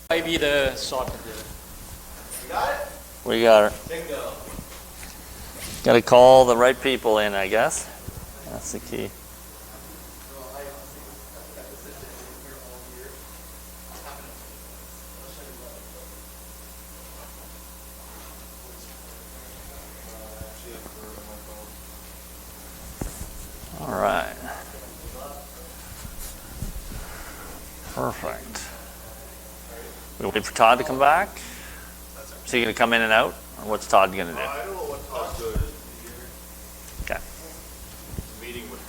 Maybe the sort of You got it? We got her. Bingo. Got to call the right people in, I guess. That's the key. All right. Perfect. We wait for Todd to come back. Is he going to come in and out? Or what's Todd going to do? I don't know what Todd's doing. Okay. Meeting with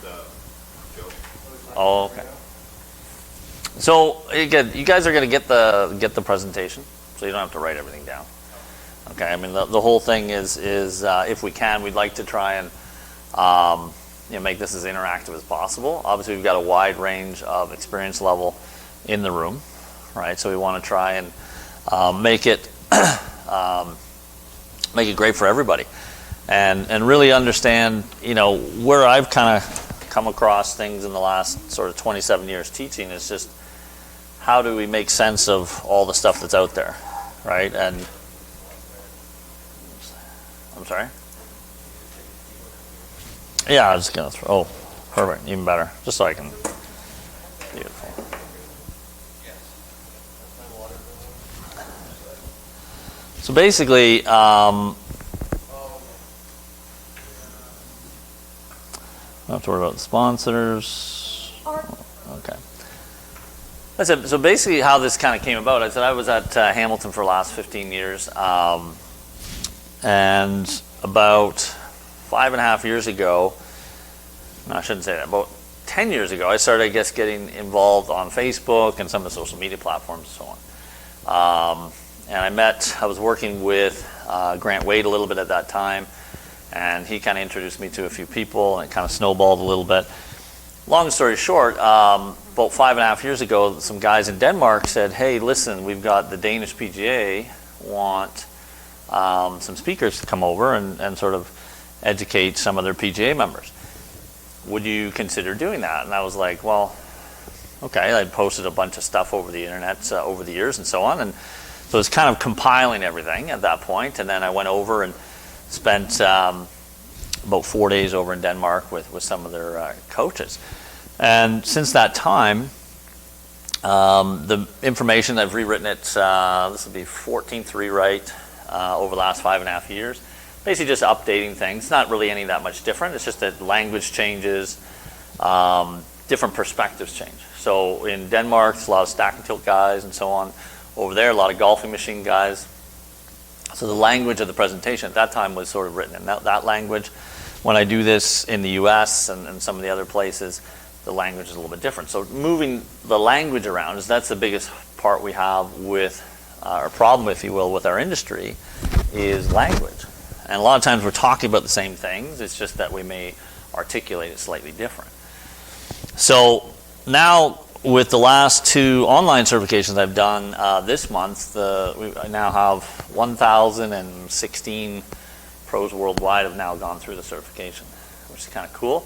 Joe. Oh, okay. So again, you guys are going to get the presentation, so you don't have to write everything down. Okay. I mean, the whole thing is if we can, we'd like to try and make this as interactive as possible. Obviously, we've got a wide range of experience level in the room, right? So we want to try and make it great for everybody, and really understand, where I've kind of come across things in the last sort of 27 years teaching is just how do we make sense of all the stuff that's out there, right? And I'm sorry. Yeah, I was just gonna throw. Oh, perfect, even better. Just so I can. Beautiful. So basically, not have to worry about the sponsors. Okay. That's it. So basically, how this kind of came about, I said I was at Hamilton for the last 15 years, and about 5.5 years ago, no, I shouldn't say that, about 10 years ago, I started, I guess, getting involved on Facebook and some of the social media platforms and so on. And I was working with Grant Wade a little bit at that time, and he kind of introduced me to a few people, and it kind of snowballed a little bit. Long story short, about 5.5 years ago, some guys in Denmark said, hey, listen, we've got the Danish PGA want some speakers to come over and sort of educate some of their PGA members. Would you consider doing that? And I was like, well, okay. I posted a bunch of stuff over the internet over the years and so on, and so I was kind of compiling everything at that point, and then I went over and spent about 4 days over in Denmark with some of their coaches. And since that time, the information, I've rewritten it, this will be 14th rewrite over the last 5.5 years. Basically just updating things. It's not really any that much different. It's just that language changes, different perspectives change. So in Denmark, there's a lot of stack and tilt guys and so on. Over there, a lot of golfing machine guys. So the language of the presentation at that time was sort of written in that language. When I do this in the US and some of the other places, the language is a little bit different. So moving the language around, that's the biggest part we have with, or problem, if you will, with our industry, is language. And a lot of times we're talking about the same things, it's just that we may articulate it slightly different. So now, with the last 2 online certifications I've done this month, I now have 1,016 pros worldwide have now gone through the certification, which is kind of cool.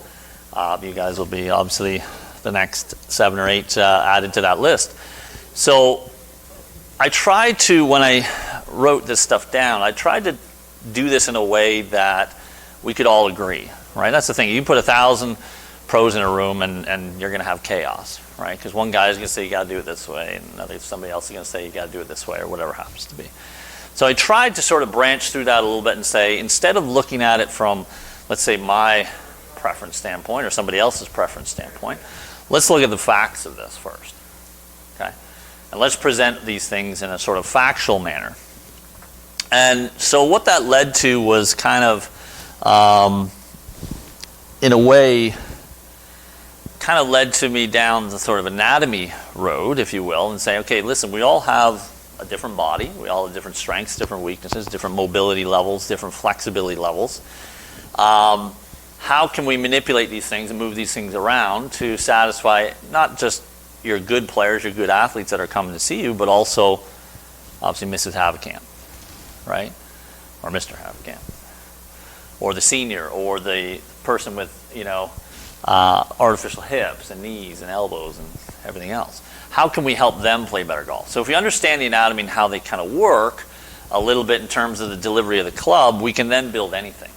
You guys will be obviously the next 7 or 8 added to that list. So I tried to, when I wrote this stuff down, I tried to do this in a way that we could all agree, right? That's the thing. You put 1,000 pros in a room and you're going to have chaos, right? Because one guy is going to say you got to do it this way, and somebody else is going to say you got to do it this way, or whatever happens to be. So I tried to sort of branch through that a little bit and say, instead of looking at it from, let's say, my preference standpoint or somebody else's preference standpoint, let's look at the facts of this first, okay? And let's present these things in a sort of factual manner. And so what that led to was kind of, in a way, kind of led to me down the sort of anatomy road, if you will, and say, okay, listen, we all have a different body. We all have different strengths, different weaknesses, different mobility levels, different flexibility levels. How can we manipulate these things and move these things around to satisfy not just your good players, your good athletes that are coming to see you, but also, obviously, Mrs. Havikamp, right? Or Mr. Havikamp. Or the senior, or the person with, artificial hips and knees and elbows and everything else. How can we help them play better golf? So if we understand the anatomy and how they kind of work a little bit in terms of the delivery of the club, we can then build anything.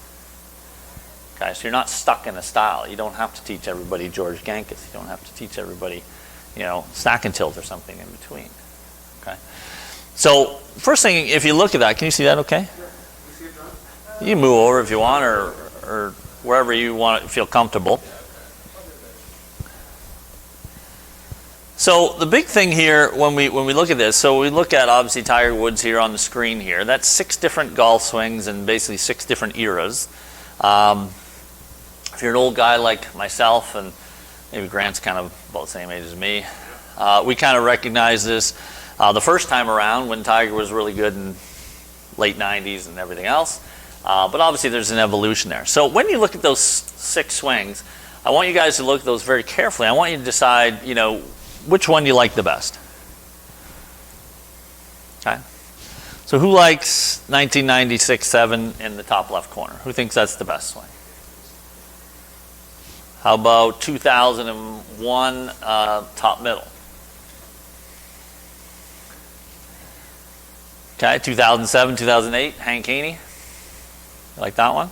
Okay, so you're not stuck in a style. You don't have to teach everybody George Gankus. You don't have to teach everybody, stack and tilt or something in between. Okay. So first thing, if you look at that, can you see that okay? Yeah. You see it, John? You can move over if you want or wherever you want to feel comfortable. So the big thing here when we look at this, so we look at obviously Tiger Woods here on the screen here. That's 6 different golf swings and basically 6 different eras. If you're an old guy like myself, and maybe Grant's kind of about the same age as me, we kind of recognize this the first time around when Tiger was really good in late 90s and everything else. But obviously there's an evolution there. So when you look at those 6 swings, I want you guys to look at those very carefully. I want you to decide, which one you like the best. Okay? So who likes 1996-7 in the top left corner? Who thinks that's the best swing? How about 2001 top middle? Okay, 2007, 2008, Hank Haney. You like that one?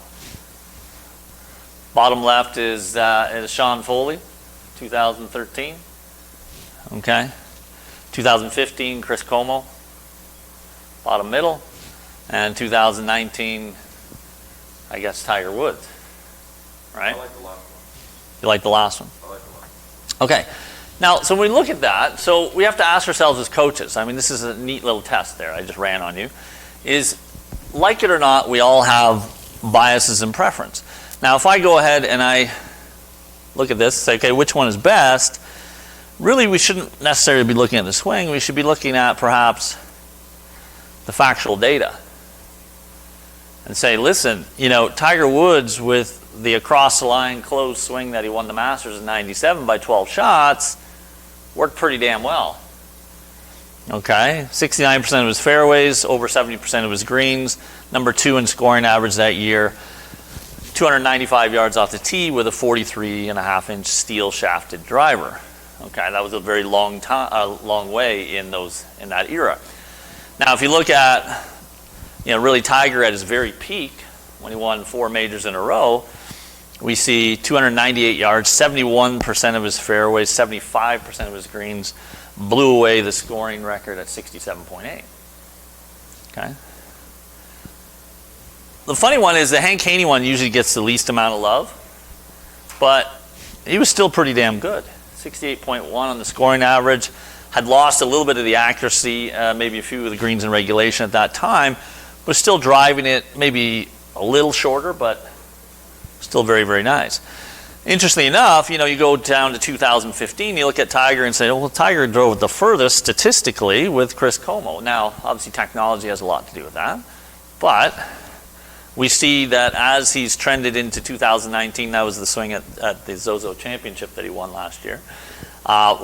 Bottom left is Sean Foley, 2013. Okay. 2015, Chris Como. Bottom middle. And 2019, I guess Tiger Woods. Right? I like the last one. You like the last one? I like the last one. Okay. Now, so when we look at that, so we have to ask ourselves as coaches, I mean, this is a neat little test there I just ran on you, is like it or not, we all have biases and preference. Now, if I go ahead and I look at this, say, okay, which one is best? Really, we shouldn't necessarily be looking at the swing. We should be looking at perhaps the factual data and say, listen, Tiger Woods with the across-the-line closed swing that he won the Masters in '97 by 12 shots worked pretty damn well. Okay, 69% of his fairways, over 70% of his greens, number 2 in scoring average that year, 295 yards off the tee with a 43.5-inch steel shafted driver. Okay, that was a very long way in that era. Now, if you look at, really Tiger at his very peak when he won 4 majors in a row, we see 298 yards, 71% of his fairways, 75% of his greens, blew away the scoring record at 67.8. Okay. The funny one is the Hank Haney one usually gets the least amount of love, but he was still pretty damn good. 68.1 on the scoring average, had lost a little bit of the accuracy, maybe a few of the greens in regulation at that time, but still driving it maybe a little shorter, but still very, very nice. Interestingly enough, you go down to 2015, you look at Tiger and say, well, Tiger drove the furthest statistically with Chris Como. Now, obviously technology has a lot to do with that, but we see that as he's trended into 2019, that was the swing at the Zozo Championship that he won last year,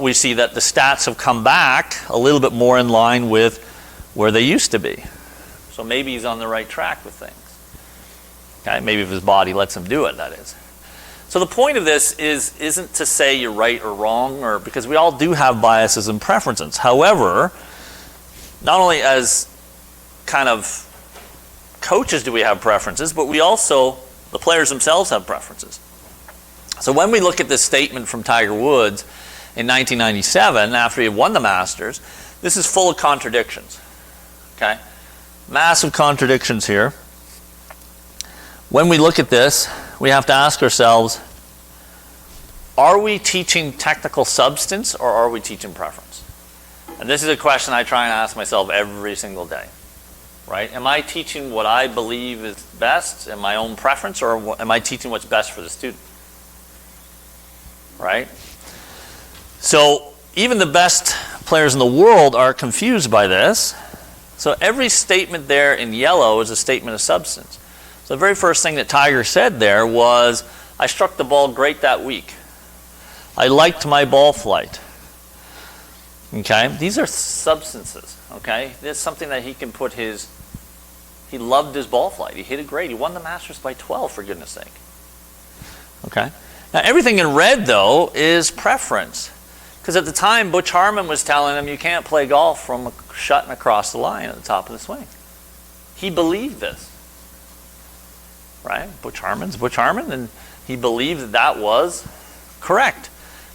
we see that the stats have come back a little bit more in line with where they used to be. So maybe he's on the right track with things. Okay, maybe if his body lets him do it, that is. So the point of this isn't to say you're right or wrong, or because we all do have biases and preferences. However, not only as kind of coaches do we have preferences, but we also, the players themselves have preferences. So when we look at this statement from Tiger Woods in 1997, after he had won the Masters, this is full of contradictions. Okay? Massive contradictions here. When we look at this, we have to ask ourselves, are we teaching technical substance or are we teaching preference? And this is a question I try and ask myself every single day. Right? Am I teaching what I believe is best in my own preference, or am I teaching what's best for the student? Right? So even the best players in the world are confused by this. So every statement there in yellow is a statement of substance. So the very first thing that Tiger said there was, I struck the ball great that week. I liked my ball flight. Okay? These are substances. Okay? There's something that he can put he loved his ball flight. He hit it great. He won the Masters by 12, for goodness sake. Okay? Now, everything in red, though, is preference. Because at the time, Butch Harmon was telling him you can't play golf from shutting across the line at the top of the swing. He believed this. Right? Butch Harmon's Butch Harmon, and he believed that that was correct.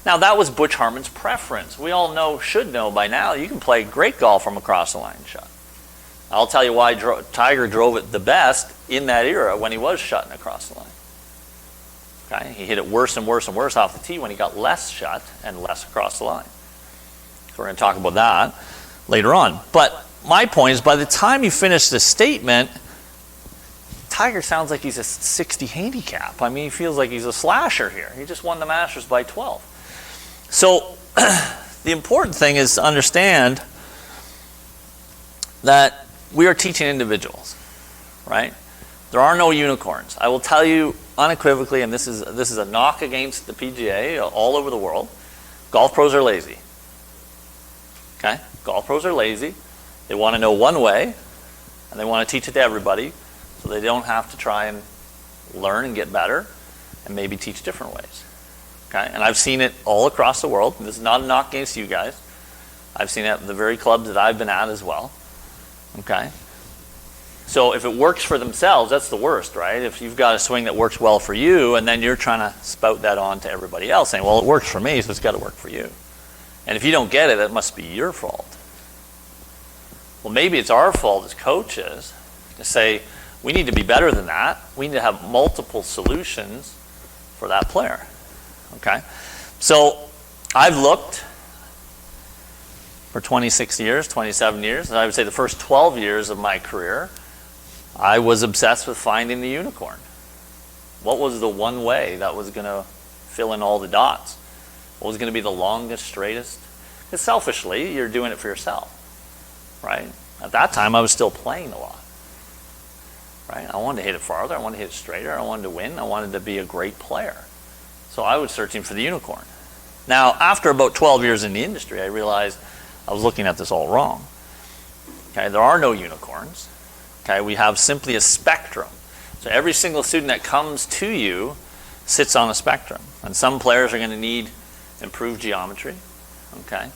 Now, that was Butch Harmon's preference. We all should know by now, you can play great golf from across the line shot. I'll tell you why Tiger drove it the best in that era when he was shutting across the line. Okay? He hit it worse and worse and worse off the tee when he got less shut and less across the line. So we're going to talk about that later on. But my point is, by the time you finish this statement, Tiger sounds like he's a 60 handicap. I mean, he feels like he's a slasher here. He just won the Masters by 12. So the important thing is to understand that we are teaching individuals, right? There are no unicorns. I will tell you unequivocally, and this is a knock against the PGA all over the world, golf pros are lazy. Okay? Golf pros are lazy. They want to know one way, and they want to teach it to everybody, so they don't have to try and learn and get better and maybe teach different ways. Okay? And I've seen it all across the world. This is not a knock against you guys. I've seen it at the very clubs that I've been at as well. Okay? So if it works for themselves, that's the worst, right? If you've got a swing that works well for you, and then you're trying to spout that on to everybody else, saying, well, it works for me, so it's got to work for you. And if you don't get it, it must be your fault. Well, maybe it's our fault as coaches to say, we need to be better than that. We need to have multiple solutions for that player. Okay? So I've looked for 26 years, 27 years, and I would say the first 12 years of my career, I was obsessed with finding the unicorn. What was the one way that was going to fill in all the dots? What was going to be the longest, straightest? Because selfishly, you're doing it for yourself, right? At that time, I was still playing a lot, right? I wanted to hit it farther. I wanted to hit it straighter. I wanted to win. I wanted to be a great player. So I was searching for the unicorn. Now, after about 12 years in the industry, I realized I was looking at this all wrong. Okay, there are no unicorns. Okay, we have simply a spectrum. So every single student that comes to you sits on a spectrum. And some players are going to need improved geometry, okay,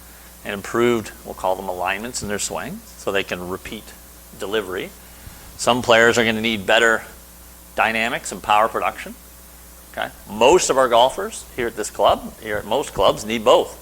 and improved, we'll call them alignments in their swing, so they can repeat delivery. Some players are going to need better dynamics and power production. Okay, most of our golfers here at this club, here at most clubs, need both.